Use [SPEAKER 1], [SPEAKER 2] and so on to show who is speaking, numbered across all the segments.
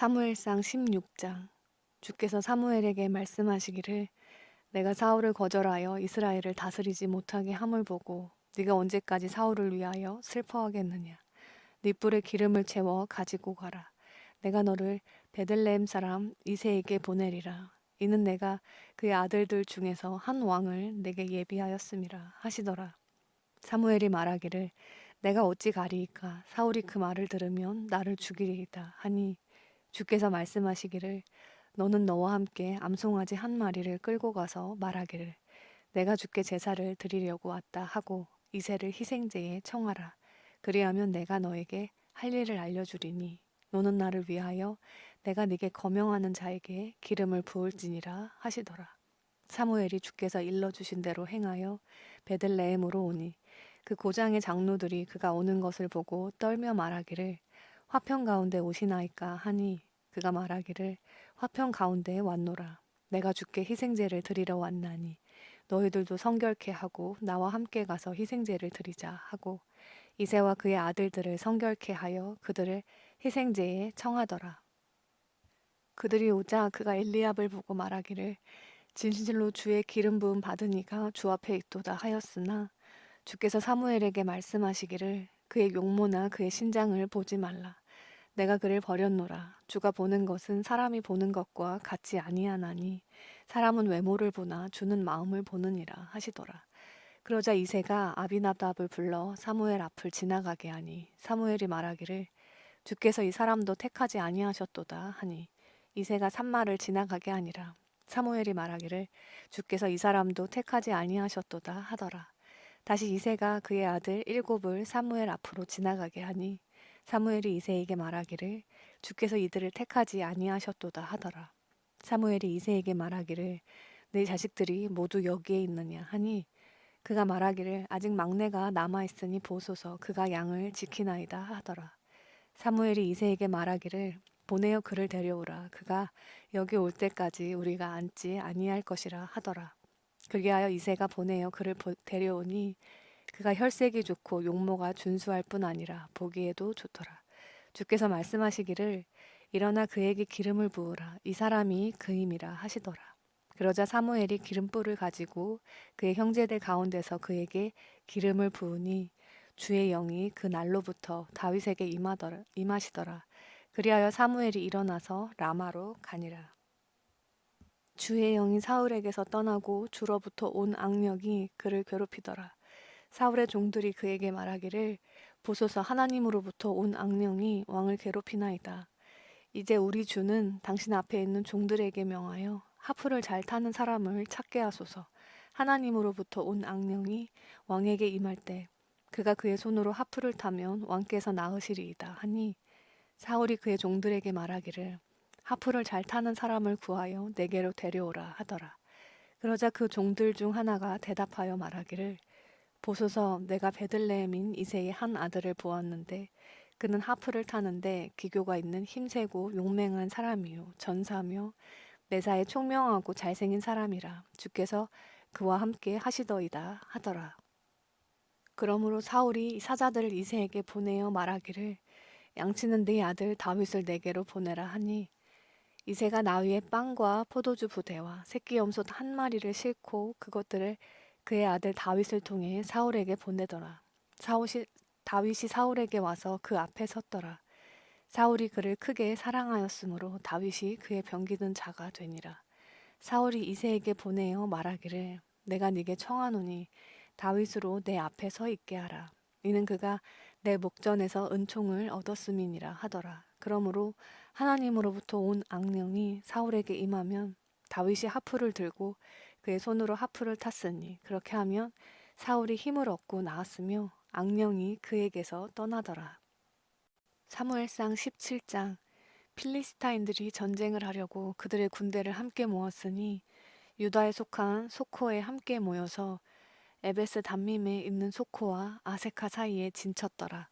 [SPEAKER 1] 사무엘상 16장. 주께서 사무엘에게 말씀하시기를 내가 사울을 거절하여 이스라엘을 다스리지 못하게 함을 보고 네가 언제까지 사울을 위하여 슬퍼하겠느냐. 네 뿔에 기름을 채워 가지고 가라. 내가 너를 베들레헴 사람 이새에게 보내리라. 이는 내가 그의 아들들 중에서 한 왕을 내게 예비하였음이라 하시더라. 사무엘이 말하기를 내가 어찌 가리이까. 사울이 그 말을 들으면 나를 죽이리이다 하니 주께서 말씀하시기를 너는 너와 함께 암송아지 한 마리를 끌고 가서 말하기를 내가 주께 제사를 드리려고 왔다 하고 이새를 희생제에 청하라. 그리하면 내가 너에게 할 일을 알려주리니 너는 나를 위하여 내가 네게 거명하는 자에게 기름을 부을지니라 하시더라. 사무엘이 주께서 일러주신 대로 행하여 베들레헴으로 오니 그 고장의 장로들이 그가 오는 것을 보고 떨며 말하기를 화평 가운데 오시나이까 하니 그가 말하기를 화평 가운데에 왔노라. 내가 주께 희생제를 드리러 왔나니 너희들도 성결케 하고 나와 함께 가서 희생제를 드리자 하고 이새와 그의 아들들을 성결케 하여 그들을 희생제에 청하더라. 그들이 오자 그가 엘리압을 보고 말하기를 진실로 주의 기름 부음 받은 이가 주 앞에 있도다 하였으나 주께서 사무엘에게 말씀하시기를 그의 용모나 그의 신장을 보지 말라. 내가 그를 버렸노라. 주가 보는 것은 사람이 보는 것과 같지 아니하나니 사람은 외모를 보나 주는 마음을 보느니라 하시더라. 그러자 이새가 아비나답을 불러 사무엘 앞을 지나가게 하니 사무엘이 말하기를 주께서 이 사람도 택하지 아니하셨도다 하니 이새가 산마를 지나가게 하니라. 사무엘이 말하기를 주께서 이 사람도 택하지 아니하셨도다 하더라. 다시 이새가 그의 아들 일곱을 사무엘 앞으로 지나가게 하니 사무엘이 이새에게 말하기를 주께서 이들을 택하지 아니하셨도다 하더라. 사무엘이 이새에게 말하기를 네 자식들이 모두 여기에 있느냐 하니 그가 말하기를 아직 막내가 남아있으니 보소서 그가 양을 지키나이다 하더라. 사무엘이 이새에게 말하기를 보내어 그를 데려오라. 그가 여기 올 때까지 우리가 앉지 아니할 것이라 하더라. 그리하여 이새가 보내어 그를 데려오니 그가 혈색이 좋고 용모가 준수할 뿐 아니라 보기에도 좋더라. 주께서 말씀하시기를 일어나 그에게 기름을 부으라. 이 사람이 그임이라 하시더라. 그러자 사무엘이 기름불을 가지고 그의 형제들 가운데서 그에게 기름을 부으니 주의 영이 그 날로부터 다윗에게 임하시더라. 그리하여 사무엘이 일어나서 라마로 가니라. 주의 영이 사울에게서 떠나고 주로부터 온 악령이 그를 괴롭히더라. 사울의 종들이 그에게 말하기를 보소서 하나님으로부터 온 악령이 왕을 괴롭히나이다. 이제 우리 주는 당신 앞에 있는 종들에게 명하여 하프를 잘 타는 사람을 찾게 하소서. 하나님으로부터 온 악령이 왕에게 임할 때 그가 그의 손으로 하프를 타면 왕께서 나으시리이다 하니 사울이 그의 종들에게 말하기를 하프를 잘 타는 사람을 구하여 내게로 데려오라 하더라. 그러자 그 종들 중 하나가 대답하여 말하기를 보소서 내가 베들레헴인 이새의 한 아들을 보았는데 그는 하프를 타는데 기교가 있는 힘세고 용맹한 사람이요 전사며 매사에 총명하고 잘생긴 사람이라 주께서 그와 함께 하시더이다 하더라. 그러므로 사울이 사자들을 이새에게 보내어 말하기를 양치는 네 아들 다윗을 내게로 보내라 하니 이새가 나위에 빵과 포도주 부대와 새끼 염소 한 마리를 싣고 그것들을 그의 아들 다윗을 통해 사울에게 보내더라. 다윗이 사울에게 와서 그 앞에 섰더라. 사울이 그를 크게 사랑하였으므로 다윗이 그의 병기든 자가 되니라. 사울이 이새에게 보내어 말하기를 내가 네게 청하노니 다윗으로 내 앞에 서 있게 하라. 이는 그가 내 목전에서 은총을 얻었음이니라 하더라. 그러므로 하나님으로부터 온 악령이 사울에게 임하면 다윗이 하프를 들고 그의 손으로 하프를 탔으니 그렇게 하면 사울이 힘을 얻고 나았으며 악령이 그에게서 떠나더라. 사무엘상 17장. 필리스타인들이 전쟁을 하려고 그들의 군대를 함께 모았으니 유다에 속한 소코에 함께 모여서 에베스 담밈에 있는 소코와 아세카 사이에 진쳤더라.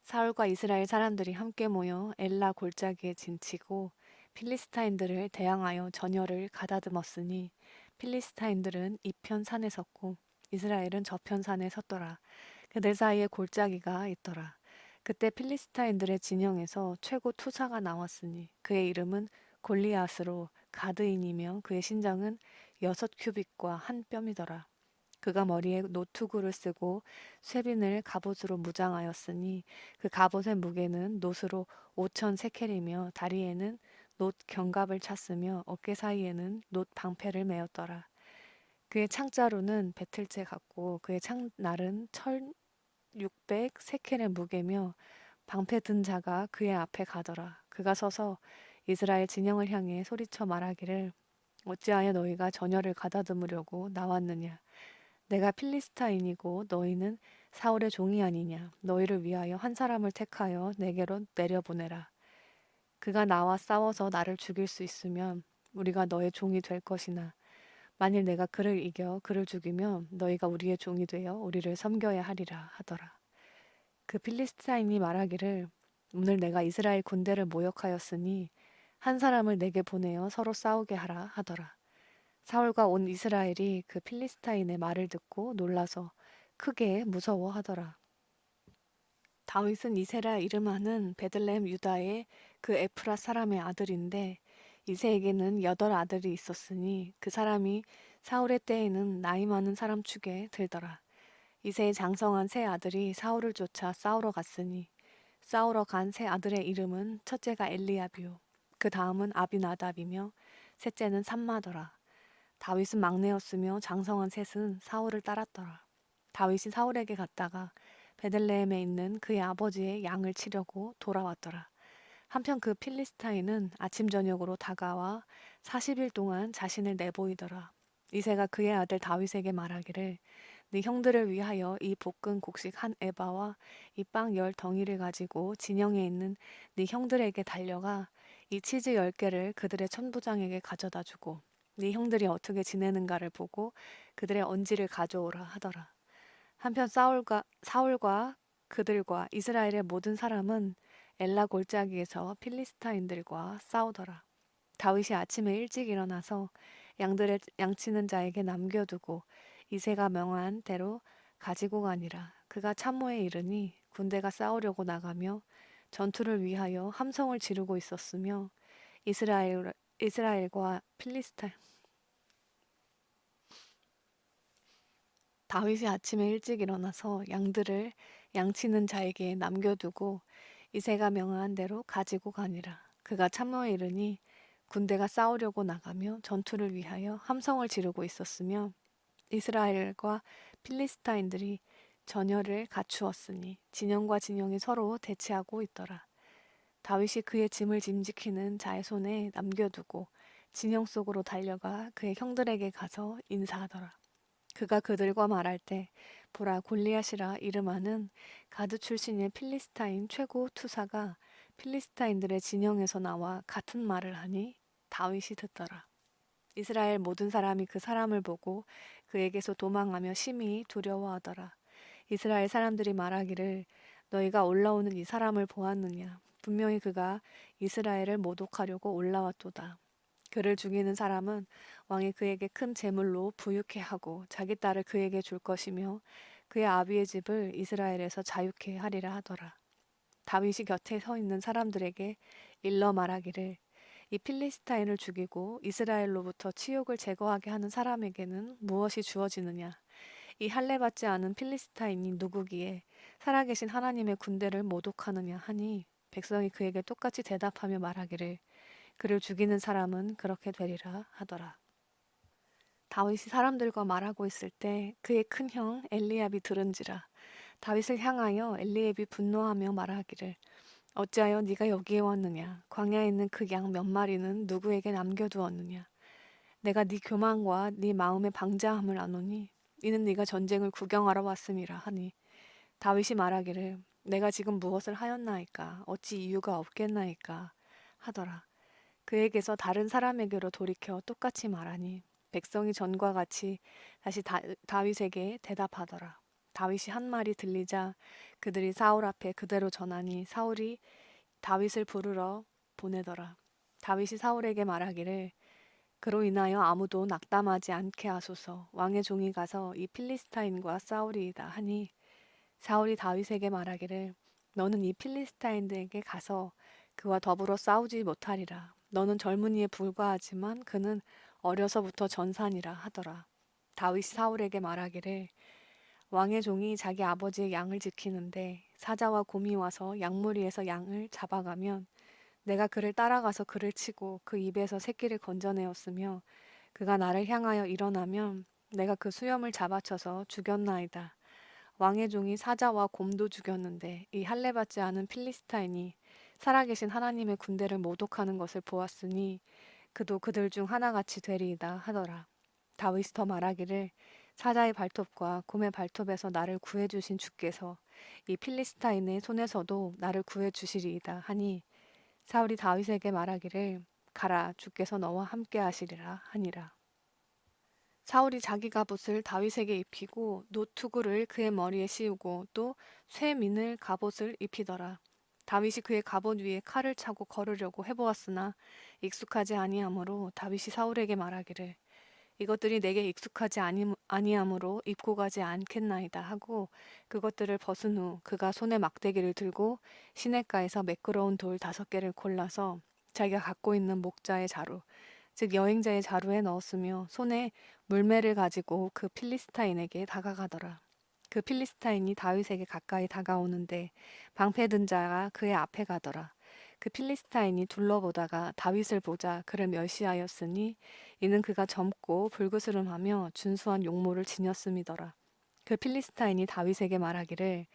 [SPEAKER 1] 사울과 이스라엘 사람들이 함께 모여 엘라 골짜기에 진치고 필리스타인들을 대항하여 전열을 가다듬었으니 필리스타인들은 이편 산에 섰고 이스라엘은 저편 산에 섰더라. 그들 사이에 골짜기가 있더라. 그때 필리스타인들의 진영에서 최고 투사가 나왔으니 그의 이름은 골리앗으로 가드인이며 그의 신장은 6 큐빗과 한 뼘이더라. 그가 머리에 노투구를 쓰고 쇠빈을 갑옷으로 무장하였으니 그 갑옷의 무게는 놋으로 5,000세켈이며 다리에는 놋 견갑을 찼으며 어깨 사이에는 놋 방패를 메었더라. 그의 창자루는 배틀째 같고 그의 창날은 1,600세켈의 무게며 방패 든 자가 그의 앞에 가더라. 그가 서서 이스라엘 진영을 향해 소리쳐 말하기를 어찌하여 너희가 전열을 가다듬으려고 나왔느냐. 내가 필리스타인이고 너희는 사울의 종이 아니냐. 너희를 위하여 한 사람을 택하여 내게로 내려보내라. 그가 나와 싸워서 나를 죽일 수 있으면 우리가 너의 종이 될 것이나 만일 내가 그를 이겨 그를 죽이면 너희가 우리의 종이 되어 우리를 섬겨야 하리라 하더라. 그 필리스타인이 말하기를 오늘 내가 이스라엘 군대를 모욕하였으니 한 사람을 내게 보내어 서로 싸우게 하라 하더라. 사울과 온 이스라엘이 그 필리스타인의 말을 듣고 놀라서 크게 무서워하더라. 다윗은 이세라 이름하는 베들레헴 유다의 그 에프라 사람의 아들인데 이세에게는 8 아들이 있었으니 그 사람이 사울의 때에는 나이 많은 사람 축에 들더라. 이세의 장성한 세 아들이 사울을 쫓아 싸우러 갔으니 싸우러 간 세 아들의 이름은 첫째가 엘리압이요 그 다음은 아비나답이며 셋째는 삼마더라. 다윗은 막내였으며 장성한 셋은 사울을 따랐더라. 다윗이 사울에게 갔다가 베들레헴에 있는 그의 아버지의 양을 치려고 돌아왔더라. 한편 그 필리스타인은 아침 저녁으로 다가와 40일 동안 자신을 내보이더라. 이새가 그의 아들 다윗에게 말하기를 네 형들을 위하여 이 볶은 곡식 한 에바와 이 빵 10덩이를 가지고 진영에 있는 네 형들에게 달려가 이 치즈 10개를 그들의 천부장에게 가져다 주고 네 형들이 어떻게 지내는가를 보고 그들의 언지를 가져오라 하더라. 한편 사울과 그들과 이스라엘의 모든 사람은 엘라 골짜기에서 필리스타인들과 싸우더라. 다윗이 아침에 일찍 일어나서 양들을 양치는 자에게 남겨두고 이새가 명한 대로 가지고 가니라. 그가 참모에 이르니 군대가 싸우려고 나가며 전투를 위하여 함성을 지르고 있었으며 이스라엘과 필리스타인 다윗이 아침에 일찍 일어나서 양들을 양치는 자에게 남겨두고 이새가 명한 대로 가지고 가니라. 그가 참모에 이르니 군대가 싸우려고 나가며 전투를 위하여 함성을 지르고 있었으며 이스라엘과 필리스타인들이 전열을 갖추었으니 진영과 진영이 서로 대치하고 있더라. 다윗이 그의 짐을 짐지키는 자의 손에 남겨두고 진영 속으로 달려가 그의 형들에게 가서 인사하더라. 그가 그들과 말할 때 보라 골리앗이라 이름하는 가드 출신의 필리스타인 최고 투사가 필리스타인들의 진영에서 나와 같은 말을 하니 다윗이 듣더라. 이스라엘 모든 사람이 그 사람을 보고 그에게서 도망하며 심히 두려워하더라. 이스라엘 사람들이 말하기를 너희가 올라오는 이 사람을 보았느냐. 분명히 그가 이스라엘을 모독하려고 올라왔도다. 그를 죽이는 사람은 왕이 그에게 큰 재물로 부유케 하고 자기 딸을 그에게 줄 것이며 그의 아비의 집을 이스라엘에서 자유케 하리라 하더라. 다윗이 곁에 서 있는 사람들에게 일러 말하기를 이 필리스타인을 죽이고 이스라엘로부터 치욕을 제거하게 하는 사람에게는 무엇이 주어지느냐? 이 할례받지 않은 필리스타인이 누구기에 살아계신 하나님의 군대를 모독하느냐 하니 백성이 그에게 똑같이 대답하며 말하기를 그를 죽이는 사람은 그렇게 되리라 하더라. 다윗이 사람들과 말하고 있을 때 그의 큰 형 엘리압이 들은지라. 다윗을 향하여 엘리압이 분노하며 말하기를 어찌하여 네가 여기에 왔느냐? 광야에 있는 그 양 몇 마리는 누구에게 남겨두었느냐? 내가 네 교만과 네 마음의 방자함을 아노니 이는 네가 전쟁을 구경하러 왔음이라 하니 다윗이 말하기를 내가 지금 무엇을 하였나이까? 어찌 이유가 없겠나이까? 하더라. 그에게서 다른 사람에게로 돌이켜 똑같이 말하니 백성이 전과 같이 다시 다윗에게 대답하더라. 다윗이 한 말이 들리자 그들이 사울 앞에 그대로 전하니 사울이 다윗을 부르러 보내더라. 다윗이 사울에게 말하기를 그로 인하여 아무도 낙담하지 않게 하소서. 왕의 종이 가서 이 필리스타인과 싸우리이다 하니 사울이 다윗에게 말하기를 너는 이 필리스타인에게 가서 그와 더불어 싸우지 못하리라. 너는 젊은이에 불과하지만 그는 어려서부터 전산이라 하더라. 다윗이 사울에게 말하기를 왕의 종이 자기 아버지의 양을 지키는데 사자와 곰이 와서 양무리에서 양을 잡아가면 내가 그를 따라가서 그를 치고 그 입에서 새끼를 건져내었으며 그가 나를 향하여 일어나면 내가 그 수염을 잡아쳐서 죽였나이다. 왕의 종이 사자와 곰도 죽였는데 이 할례받지 않은 필리스타인이 살아계신 하나님의 군대를 모독하는 것을 보았으니 그도 그들 중 하나같이 되리이다 하더라. 다윗이 더 말하기를 사자의 발톱과 곰의 발톱에서 나를 구해주신 주께서 이 필리스타인의 손에서도 나를 구해주시리이다 하니 사울이 다윗에게 말하기를 가라 주께서 너와 함께 하시리라 하니라. 사울이 자기 갑옷을 다윗에게 입히고 노투구를 그의 머리에 씌우고 또 쇠민을 갑옷을 입히더라. 다윗이 그의 갑옷 위에 칼을 차고 걸으려고 해보았으나 익숙하지 아니하므로 다윗이 사울에게 말하기를 이것들이 내게 익숙하지 아니하므로 입고 가지 않겠나이다 하고 그것들을 벗은 후 그가 손에 막대기를 들고 시냇가에서 매끄러운 돌 5개를 골라서 자기가 갖고 있는 목자의 자루 즉 여행자의 자루에 넣었으며 손에 물매를 가지고 그 필리스타인에게 다가가더라. 그 필리스타인이 다윗에게 가까이 다가오는데 방패 든 자가 그의 앞에 가더라. 그 필리스타인이 둘러보다가 다윗을 보자 그를 멸시하였으니 이는 그가 젊고 불그스름하며 준수한 용모를 지녔음이더라. 그 필리스타인이 다윗에게 말하기를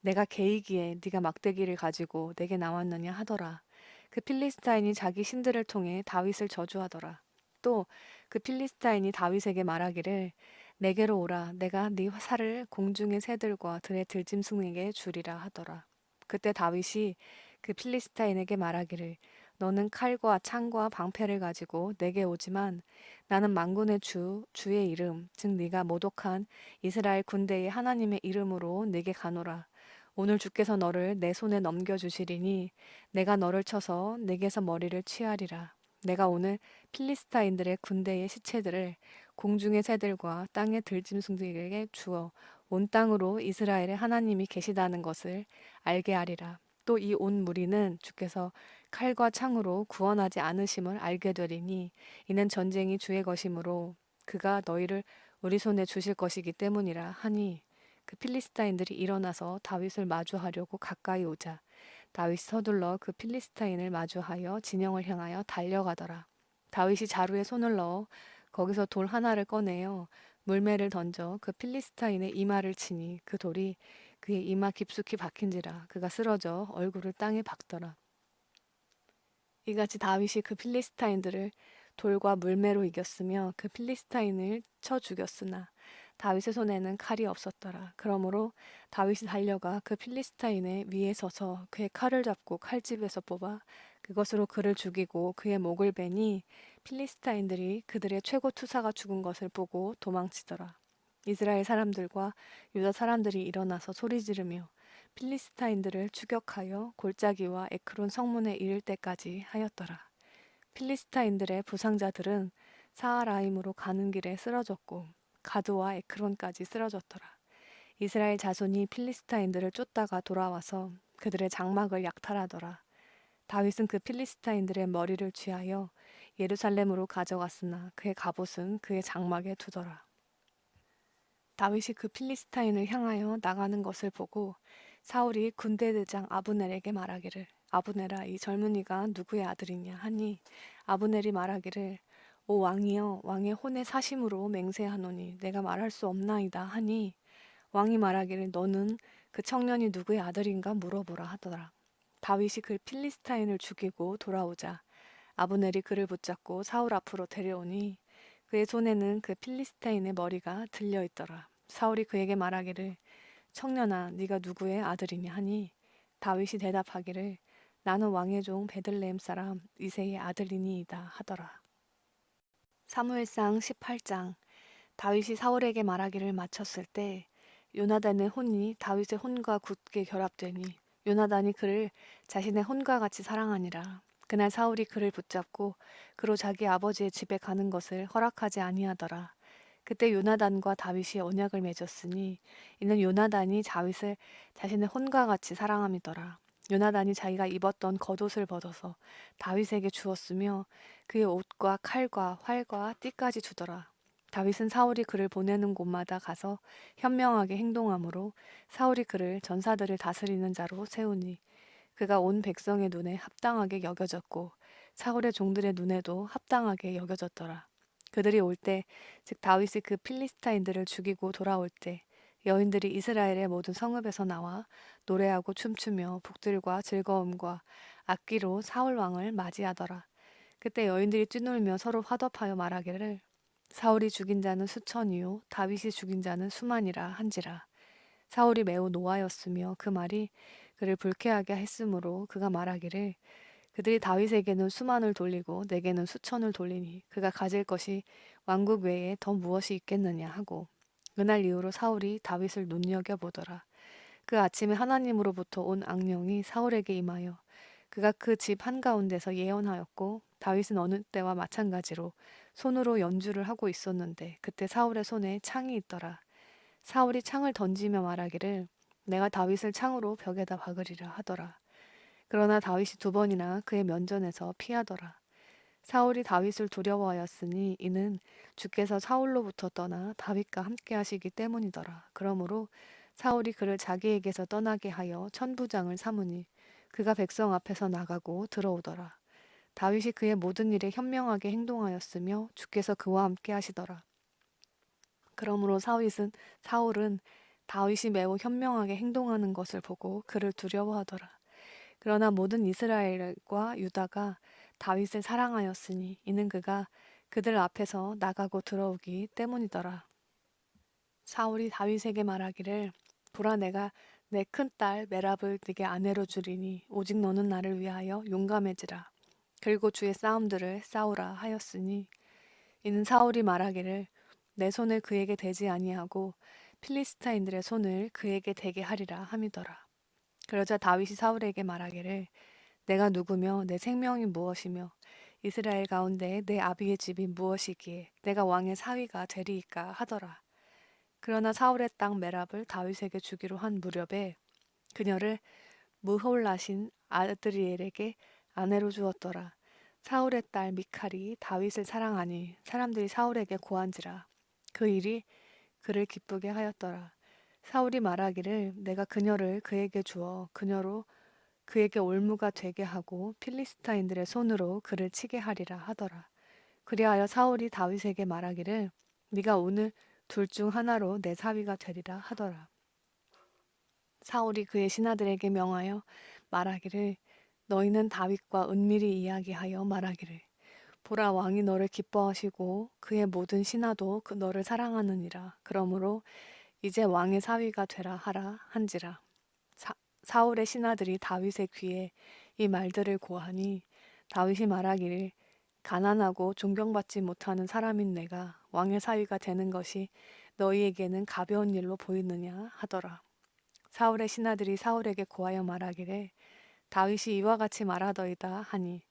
[SPEAKER 1] 내가 개이기에 네가 막대기를 가지고 내게 나왔느냐 하더라. 그 필리스타인이 자기 신들을 통해 다윗을 저주하더라. 또 그 필리스타인이 다윗에게 말하기를 내게로 오라 내가 네 살을 공중의 새들과 들의 들짐승에게 주리라 하더라. 그때 다윗이 그 필리스타인에게 말하기를 너는 칼과 창과 방패를 가지고 내게 오지만 나는 만군의 주의 이름 즉 네가 모독한 이스라엘 군대의 하나님의 이름으로 네게 가노라. 오늘 주께서 너를 내 손에 넘겨주시리니 내가 너를 쳐서 내게서 머리를 취하리라. 내가 오늘 필리스타인들의 군대의 시체들을 공중의 새들과 땅의 들짐승들에게 주어 온 땅으로 이스라엘의 하나님이 계시다는 것을 알게 하리라. 또 이 온 무리는 주께서 칼과 창으로 구원하지 않으심을 알게 되리니 이는 전쟁이 주의 것이므로 그가 너희를 우리 손에 주실 것이기 때문이라 하니 그 필리스타인들이 일어나서 다윗을 마주하려고 가까이 오자 다윗이 서둘러 그 필리스타인을 마주하여 진영을 향하여 달려가더라. 다윗이 자루에 손을 넣어 거기서 돌 하나를 꺼내어 물매를 던져 그 필리스타인의 이마를 치니 그 돌이 그의 이마 깊숙이 박힌지라 그가 쓰러져 얼굴을 땅에 박더라. 이같이 다윗이 그 필리스타인들을 돌과 물매로 이겼으며 그 필리스타인을 쳐 죽였으나 다윗의 손에는 칼이 없었더라. 그러므로 다윗이 달려가 그 필리스타인의 위에 서서 그의 칼을 잡고 칼집에서 뽑아 그것으로 그를 죽이고 그의 목을 베니 필리스타인들이 그들의 최고 투사가 죽은 것을 보고 도망치더라. 이스라엘 사람들과 유다 사람들이 일어나서 소리 지르며 필리스타인들을 추격하여 골짜기와 에크론 성문에 이를 때까지 하였더라. 필리스타인들의 부상자들은 사하라임으로 가는 길에 쓰러졌고 가드와 에크론까지 쓰러졌더라. 이스라엘 자손이 필리스타인들을 쫓다가 돌아와서 그들의 장막을 약탈하더라. 다윗은 그 필리스타인들의 머리를 쥐하여 예루살렘으로 가져갔으나 그의 갑옷은 그의 장막에 두더라. 다윗이 그 필리스타인을 향하여 나가는 것을 보고 사울이 군대대장 아브넬에게 말하기를 아브넬아 이 젊은이가 누구의 아들이냐 하니 아브넬이 말하기를 오 왕이여 왕의 혼의 사심으로 맹세하노니 내가 말할 수 없나이다 하니 왕이 말하기를 너는 그 청년이 누구의 아들인가 물어보라 하더라. 다윗이 그 필리스타인을 죽이고 돌아오자 아브넬이 그를 붙잡고 사울 앞으로 데려오니 그의 손에는 그 필리스타인의 머리가 들려 있더라. 사울이 그에게 말하기를 청년아 네가 누구의 아들이냐 하니 다윗이 대답하기를 나는 왕의 종 베들레헴 사람 이새의 아들이니이다 하더라. 사무엘상 18장 다윗이 사울에게 말하기를 마쳤을 때 요나단의 혼이 다윗의 혼과 굳게 결합되니 요나단이 그를 자신의 혼과 같이 사랑하니라. 그날 사울이 그를 붙잡고 그로 자기 아버지의 집에 가는 것을 허락하지 아니하더라. 그때 요나단과 다윗이 언약을 맺었으니 이는 요나단이 다윗을 자신의 혼과 같이 사랑함이더라. 요나단이 자기가 입었던 겉옷을 벗어서 다윗에게 주었으며 그의 옷과 칼과 활과 띠까지 주더라. 다윗은 사울이 그를 보내는 곳마다 가서 현명하게 행동하므로 사울이 그를 전사들을 다스리는 자로 세우니 그가 온 백성의 눈에 합당하게 여겨졌고 사울의 종들의 눈에도 합당하게 여겨졌더라. 그들이 올 때, 즉 다윗이 그 필리스타인들을 죽이고 돌아올 때 여인들이 이스라엘의 모든 성읍에서 나와 노래하고 춤추며 북들과 즐거움과 악기로 사울 왕을 맞이하더라. 그때 여인들이 뛰놀며 서로 화답하여 말하기를 사울이 죽인 자는 수천이요 다윗이 죽인 자는 수만이라 한지라. 사울이 매우 노하였으며 그 말이 그를 불쾌하게 했으므로 그가 말하기를 그들이 다윗에게는 수만을 돌리고 내게는 수천을 돌리니 그가 가질 것이 왕국 외에 더 무엇이 있겠느냐 하고 그날 이후로 사울이 다윗을 눈여겨보더라. 그 아침에 하나님으로부터 온 악령이 사울에게 임하여 그가 그 집 한가운데서 예언하였고 다윗은 어느 때와 마찬가지로 손으로 연주를 하고 있었는데 그때 사울의 손에 창이 있더라. 사울이 창을 던지며 말하기를 내가 다윗을 창으로 벽에다 박으리라 하더라. 그러나 다윗이 두 번이나 그의 면전에서 피하더라. 사울이 다윗을 두려워하였으니 이는 주께서 사울로부터 떠나 다윗과 함께 하시기 때문이더라. 그러므로 사울이 그를 자기에게서 떠나게 하여 천부장을 삼으니 그가 백성 앞에서 나가고 들어오더라. 다윗이 그의 모든 일에 현명하게 행동하였으며 주께서 그와 함께 하시더라. 그러므로 사울은 다윗이 매우 현명하게 행동하는 것을 보고 그를 두려워하더라. 그러나 모든 이스라엘과 유다가 다윗을 사랑하였으니 이는 그가 그들 앞에서 나가고 들어오기 때문이더라. 사울이 다윗에게 말하기를 보라 내가 내 큰딸 메랍을 네게 아내로 주리니 오직 너는 나를 위하여 용감해지라. 그리고 주의 싸움들을 싸우라 하였으니 이는 사울이 말하기를 내 손을 그에게 대지 아니하고 필리스타인들의 손을 그에게 대게 하리라 함이더라. 그러자 다윗이 사울에게 말하기를 내가 누구며 내 생명이 무엇이며 이스라엘 가운데 내 아비의 집이 무엇이기에 내가 왕의 사위가 되리이까 하더라. 그러나 사울의 땅 메랍을 다윗에게 주기로 한 무렵에 그녀를 무홀라신 아드리엘에게 아내로 주었더라. 사울의 딸 미칼이 다윗을 사랑하니 사람들이 사울에게 고한지라. 그 일이 그를 기쁘게 하였더라. 사울이 말하기를 내가 그녀를 그에게 주어 그녀로 그에게 올무가 되게 하고 필리스타인들의 손으로 그를 치게 하리라 하더라. 그리하여 사울이 다윗에게 말하기를 네가 오늘 둘 중 하나로 내 사위가 되리라 하더라. 사울이 그의 신하들에게 명하여 말하기를 너희는 다윗과 은밀히 이야기하여 말하기를 보라 왕이 너를 기뻐하시고 그의 모든 신하도 너를 사랑하느니라. 그러므로 이제 왕의 사위가 되라 하라 한지라. 사울의 신하들이 다윗의 귀에 이 말들을 고하니 다윗이 말하기를 가난하고 존경받지 못하는 사람인 내가 왕의 사위가 되는 것이 너희에게는 가벼운 일로 보이느냐 하더라. 사울의 신하들이 사울에게 고하여 말하기를 다윗이 이와 같이 말하더이다 하니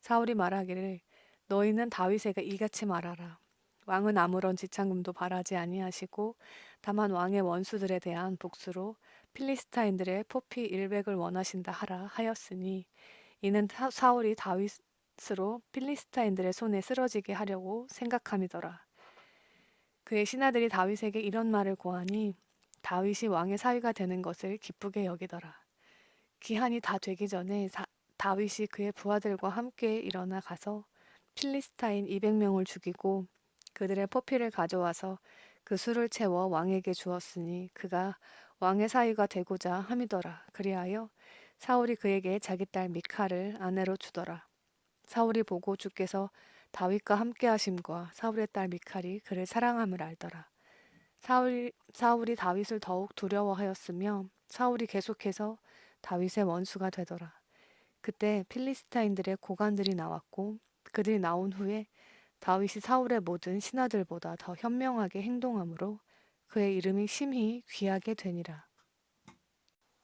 [SPEAKER 1] 사울이 말하기를 너희는 다윗에게 이같이 말하라. 왕은 아무런 지참금도 바라지 아니하시고 다만 왕의 원수들에 대한 복수로 필리스타인들의 포피 100을 원하신다 하라 하였으니 이는 사울이 다윗으로 필리스타인들의 손에 쓰러지게 하려고 생각함이더라. 그의 신하들이 다윗에게 이런 말을 고하니 다윗이 왕의 사위가 되는 것을 기쁘게 여기더라. 기한이 다 되기 전에 다윗이 그의 부하들과 함께 일어나 가서 필리스타인 200명을 죽이고 그들의 포피를 가져와서 그 술을 채워 왕에게 주었으니 그가 왕의 사위가 되고자 함이더라. 그리하여 사울이 그에게 자기 딸 미칼을 아내로 주더라. 사울이 보고 주께서 다윗과 함께 하심과 사울의 딸 미칼이 그를 사랑함을 알더라. 사울이 다윗을 더욱 두려워하였으며 사울이 계속해서 다윗의 원수가 되더라. 그때 필리스타인들의 고관들이 나왔고 그들이 나온 후에 다윗이 사울의 모든 신하들보다 더 현명하게 행동하므로 그의 이름이 심히 귀하게 되니라.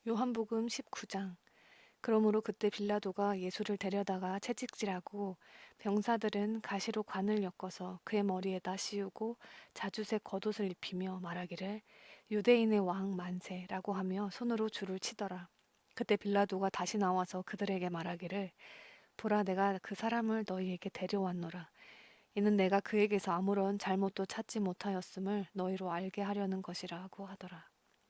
[SPEAKER 1] 요한복음 19장. 그러므로 그때 빌라도가 예수를 데려다가 채찍질하고 병사들은 가시로 관을 엮어서 그의 머리에다 씌우고 자주색 겉옷을 입히며 말하기를 유대인의 왕 만세라고 하며 손으로 줄을 치더라. 그때 빌라도가 다시 나와서 그들에게 말하기를 보라 내가 그 사람을 너희에게 데려왔노라. 이는 내가 그에게서 아무런 잘못도 찾지 못하였음을 너희로 알게 하려는 것이라고 하더라.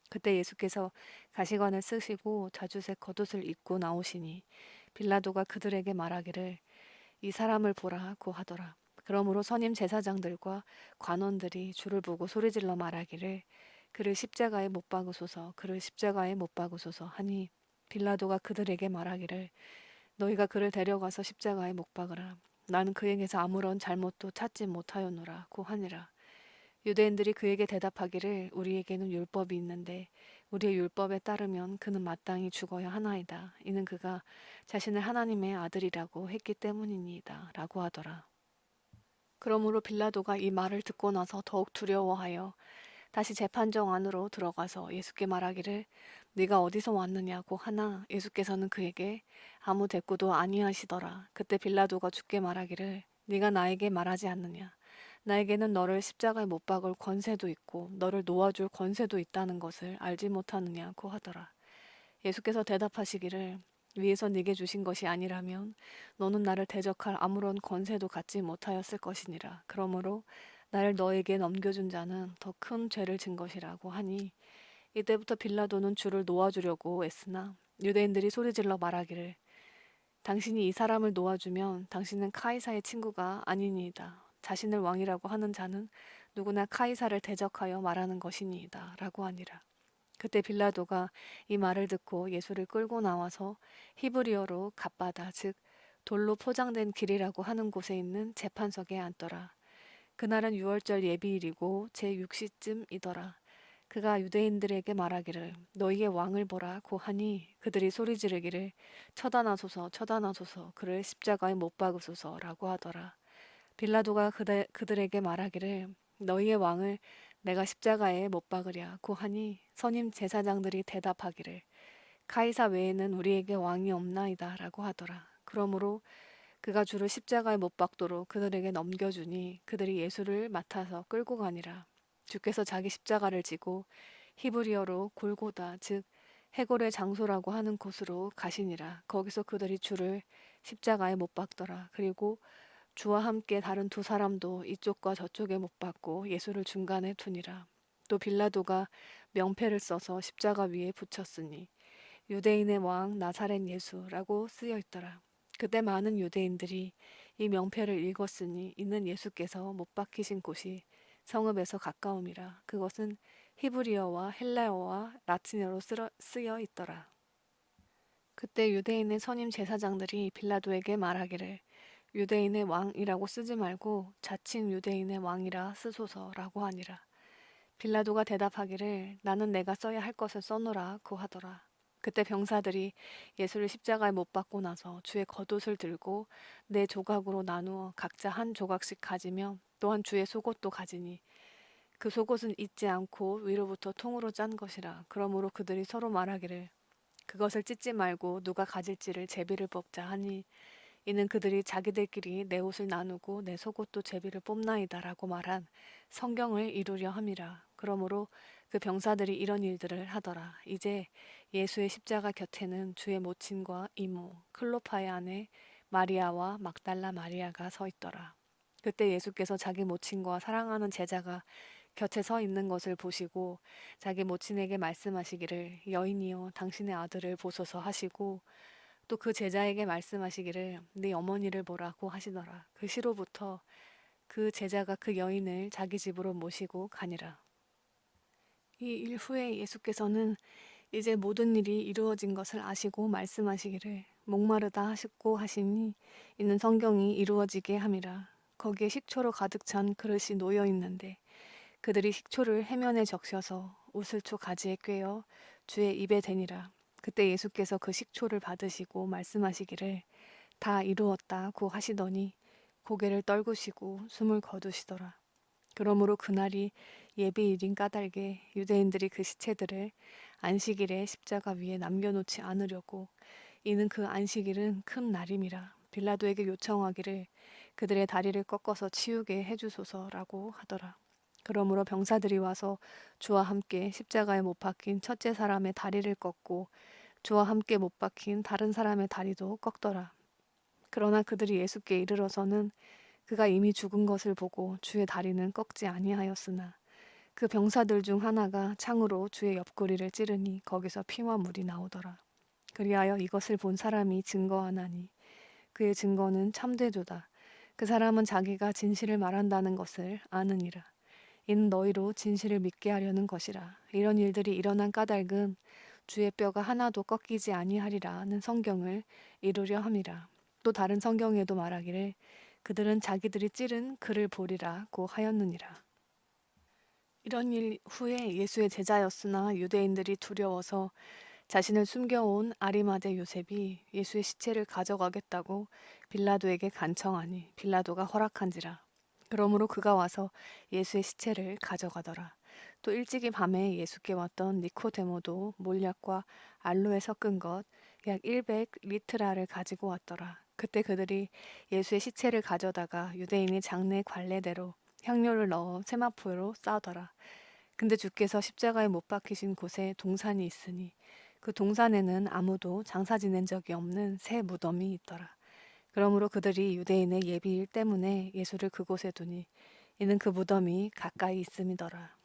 [SPEAKER 1] 그때 예수께서 가시관을 쓰시고 자주색 겉옷을 입고 나오시니 빌라도가 그들에게 말하기를 이 사람을 보라고 하더라. 그러므로 선임 제사장들과 관원들이 주를 보고 소리질러 말하기를 그를 십자가에 못 박으소서 그를 십자가에 못 박으소서 하니 빌라도가 그들에게 말하기를 너희가 그를 데려가서 십자가에 못 박으라. 나는 그에게서 아무런 잘못도 찾지 못하였노라고 하니라. 유대인들이 그에게 대답하기를 우리에게는 율법이 있는데 우리의 율법에 따르면 그는 마땅히 죽어야 하나이다. 이는 그가 자신을 하나님의 아들이라고 했기 때문이니이다. 라고 하더라. 그러므로 빌라도가 이 말을 듣고 나서 더욱 두려워하여 다시 재판정 안으로 들어가서 예수께 말하기를 네가 어디서 왔느냐고 하나 예수께서는 그에게 아무 대꾸도 아니하시더라. 그때 빌라도가 주께 말하기를 네가 나에게 말하지 않느냐. 나에게는 너를 십자가에 못 박을 권세도 있고 너를 놓아줄 권세도 있다는 것을 알지 못하느냐고 하더라. 예수께서 대답하시기를 위에서 네게 주신 것이 아니라면 너는 나를 대적할 아무런 권세도 갖지 못하였을 것이니라. 그러므로 나를 너에게 넘겨준 자는 더 큰 죄를 진 것이라고 하니 이때부터 빌라도는 주를 놓아주려고 애쓰나 유대인들이 소리질러 말하기를 당신이 이 사람을 놓아주면 당신은 카이사의 친구가 아니니이다. 자신을 왕이라고 하는 자는 누구나 카이사를 대적하여 말하는 것이니이다. 라고 하니라. 그때 빌라도가 이 말을 듣고 예수를 끌고 나와서 히브리어로 갓바다 즉 돌로 포장된 길이라고 하는 곳에 있는 재판석에 앉더라. 그날은 유월절 예비일이고 제6시쯤이더라. 그가 유대인들에게 말하기를 너희의 왕을 보라고 하니 그들이 소리 지르기를 처단하소서 처단하소서 그를 십자가에 못 박으소서라고 하더라. 빌라도가 그들에게 말하기를 너희의 왕을 내가 십자가에 못 박으랴고 하니 선임 제사장들이 대답하기를 카이사 외에는 우리에게 왕이 없나이다 라고 하더라. 그러므로 그가 주를 십자가에 못 박도록 그들에게 넘겨주니 그들이 예수를 맡아서 끌고 가니라. 주께서 자기 십자가를 지고 히브리어로 골고다 즉 해골의 장소라고 하는 곳으로 가시니라. 거기서 그들이 주를 십자가에 못 박더라. 그리고 주와 함께 다른 두 사람도 이쪽과 저쪽에 못 박고 예수를 중간에 두니라. 또 빌라도가 명패를 써서 십자가 위에 붙였으니 유대인의 왕 나사렛 예수라고 쓰여 있더라. 그때 많은 유대인들이 이 명패를 읽었으니 이는 예수께서 못 박히신 곳이 성읍에서 가까움이라. 그것은 히브리어와 헬라어와 라틴어로 쓰여 있더라. 그때 유대인의 선임 제사장들이 빌라도에게 말하기를 유대인의 왕이라고 쓰지 말고 자칭 유대인의 왕이라 쓰소서라고 하니라. 빌라도가 대답하기를 나는 내가 써야 할 것을 써노라고 하더라. 그때 병사들이 예수를 십자가에 못 박고 나서 주의 겉옷을 들고 네 조각으로 나누어 각자 한 조각씩 가지며 또한 주의 속옷도 가지니 그 속옷은 잊지 않고 위로부터 통으로 짠 것이라. 그러므로 그들이 서로 말하기를 그것을 찢지 말고 누가 가질지를 제비를 뽑자 하니 이는 그들이 자기들끼리 내 옷을 나누고 내 속옷도 제비를 뽑나이다라고 말한 성경을 이루려 함이라. 그러므로 그 병사들이 이런 일들을 하더라. 이제 예수의 십자가 곁에는 주의 모친과 이모 클로파의 아내 마리아와 막달라 마리아가 서 있더라. 그때 예수께서 자기 모친과 사랑하는 제자가 곁에 서 있는 것을 보시고 자기 모친에게 말씀하시기를 여인이여 당신의 아들을 보소서 하시고 또 그 제자에게 말씀하시기를 네 어머니를 보라고 하시더라. 그 시로부터 그 제자가 그 여인을 자기 집으로 모시고 가니라. 이 일 후에 예수께서는 이제 모든 일이 이루어진 것을 아시고 말씀하시기를 목마르다 하셨고 하시니 이는 성경이 이루어지게 함이라. 거기에 식초로 가득 찬 그릇이 놓여 있는데 그들이 식초를 해면에 적셔서 우슬초 가지에 꿰어 주의 입에 대니라. 그때 예수께서 그 식초를 받으시고 말씀하시기를 다 이루었다고 하시더니 고개를 떨구시고 숨을 거두시더라. 그러므로 그날이 예비일인 까닭에 유대인들이 그 시체들을 안식일에 십자가 위에 남겨놓지 않으려고 이는 그 안식일은 큰 날임이라 빌라도에게 요청하기를 그들의 다리를 꺾어서 치우게 해주소서라고 하더라. 그러므로 병사들이 와서 주와 함께 십자가에 못 박힌 첫째 사람의 다리를 꺾고 주와 함께 못 박힌 다른 사람의 다리도 꺾더라. 그러나 그들이 예수께 이르러서는 그가 이미 죽은 것을 보고 주의 다리는 꺾지 아니하였으나 그 병사들 중 하나가 창으로 주의 옆구리를 찌르니 거기서 피와 물이 나오더라. 그리하여 이것을 본 사람이 증거하나니 그의 증거는 참되도다. 그 사람은 자기가 진실을 말한다는 것을 아느니라. 이는 너희로 진실을 믿게 하려는 것이라. 이런 일들이 일어난 까닭은 주의 뼈가 하나도 꺾이지 아니하리라는 성경을 이루려 함이라. 또 다른 성경에도 말하기를 그들은 자기들이 찌른 그를 보리라고 하였느니라. 이런 일 후에 예수의 제자였으나 유대인들이 두려워서 자신을 숨겨온 아리마대 요셉이 예수의 시체를 가져가겠다고 빌라도에게 간청하니 빌라도가 허락한지라. 그러므로 그가 와서 예수의 시체를 가져가더라. 또 일찍이 밤에 예수께 왔던 니코데모도 몰약과 알로에 섞은 것 약 100리트라를 가지고 왔더라. 그때 그들이 예수의 시체를 가져다가 유대인의 장례 관례대로 향료를 넣어 세마포로 쌓더라. 근데 주께서 십자가에 못 박히신 곳에 동산이 있으니 그 동산에는 아무도 장사 지낸 적이 없는 새 무덤이 있더라. 그러므로 그들이 유대인의 예비일 때문에 예수를 그곳에 두니 이는 그 무덤이 가까이 있음이더라.